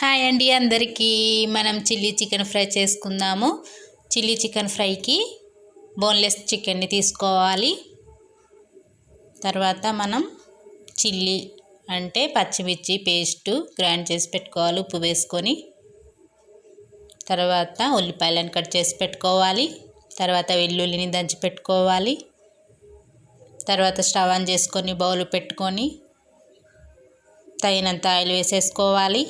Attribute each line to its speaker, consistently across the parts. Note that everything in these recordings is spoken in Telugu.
Speaker 1: హాయ్ అండి అందరికీ. మనం చిల్లీ చికెన్ ఫ్రై చేసుకుందాము. చిల్లీ చికెన్ ఫ్రైకి బోన్లెస్ చికెన్ని తీసుకోవాలి. తర్వాత మనం చిల్లీ అంటే పచ్చిమిర్చి పేస్టు గ్రైండ్ చేసి పెట్టుకోవాలి ఉప్పు వేసుకొని. తర్వాత ఉల్లిపాయలను కట్ చేసి పెట్టుకోవాలి. తర్వాత వెల్లుల్లిని దంచి పెట్టుకోవాలి. తర్వాత స్టవ్ ఆన్ చేసుకొని బౌల్ పెట్టుకొని తగినంత ఆయిల్ వేసేసుకోవాలి.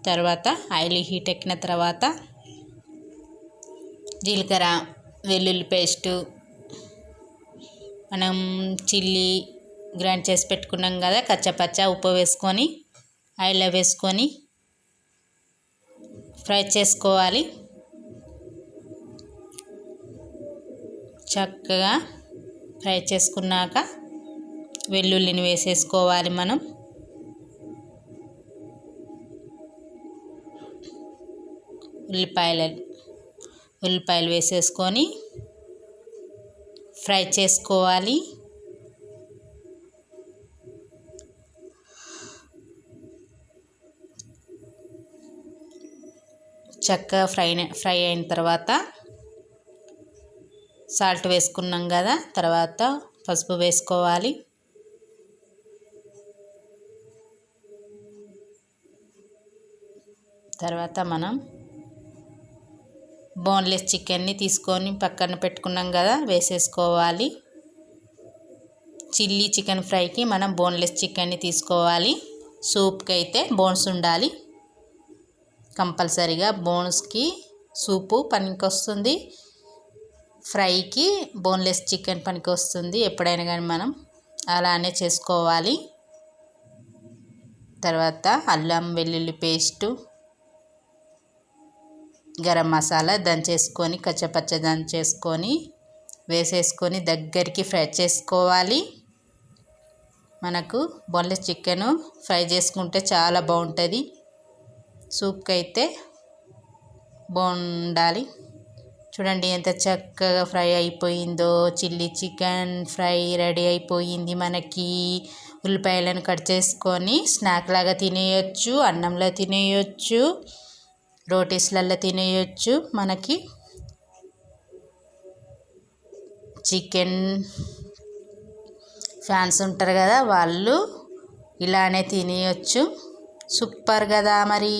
Speaker 1: తర్వాత ఆయిల్ హీట్ ఎక్కిన తర్వాత జీలకర్ర వెల్లుల్లి పేస్టు మనం చిల్లీ గ్రైండ్ చేసి పెట్టుకున్నాం కదా, కచ్చపచ్చ ఉప్పు వేసుకొని ఆయిల్లో వేసుకొని ఫ్రై చేసుకోవాలి. చక్కగా ఫ్రై చేసుకున్నాక వెల్లుల్లిని వేసేసుకోవాలి. మనం ఉల్లిపాయలు వేసేసుకొని ఫ్రై చేసుకోవాలి. చక్కగా ఫ్రై అయిన తర్వాత సాల్ట్ వేసుకున్నాం కదా, తర్వాత పసుపు వేసుకోవాలి. తర్వాత మనం బోన్లెస్ చికెన్ని తీసుకొని పక్కన పెట్టుకున్నాం కదా, వేసేసుకోవాలి. చిల్లీ చికెన్ ఫ్రైకి మనం బోన్లెస్ చికెన్ని తీసుకోవాలి. సూప్కి అయితే బోన్స్ ఉండాలి కంపల్సరీగా. బోన్స్కి సూపు పనికొస్తుంది, ఫ్రైకి బోన్లెస్ చికెన్ పనికి వస్తుంది. ఎప్పుడైనా కానీ మనం అలానే చేసుకోవాలి. తర్వాత అల్లం వెల్లుల్లి పేస్టు, గరం మసాలా దంచేసుకొని కచ్చపచ్చ దంచేసుకొని వేసేసుకొని దగ్గరికి ఫ్రై చేసుకోవాలి. మనకు బోన్లెస్ చికెన్ ఫ్రై చేసుకుంటే చాలా బాగుంటుంది. సూప్కి అయితే బాగుండాలి. చూడండి ఎంత చక్కగా ఫ్రై అయిపోయిందో. చిల్లీ చికెన్ ఫ్రై రెడీ అయిపోయింది. మనకి ఉల్లిపాయలను కట్ చేసుకొని స్నాక్ లాగా తినేయచ్చు, అన్నంలో తినేయచ్చు, రోటీస్లలో తినేయచ్చు. మనకి చికెన్ ఫ్యాన్స్ ఉంటారు కదా, వాళ్ళు ఇలానే తినేయచ్చు. సూపర్ కదా మరి.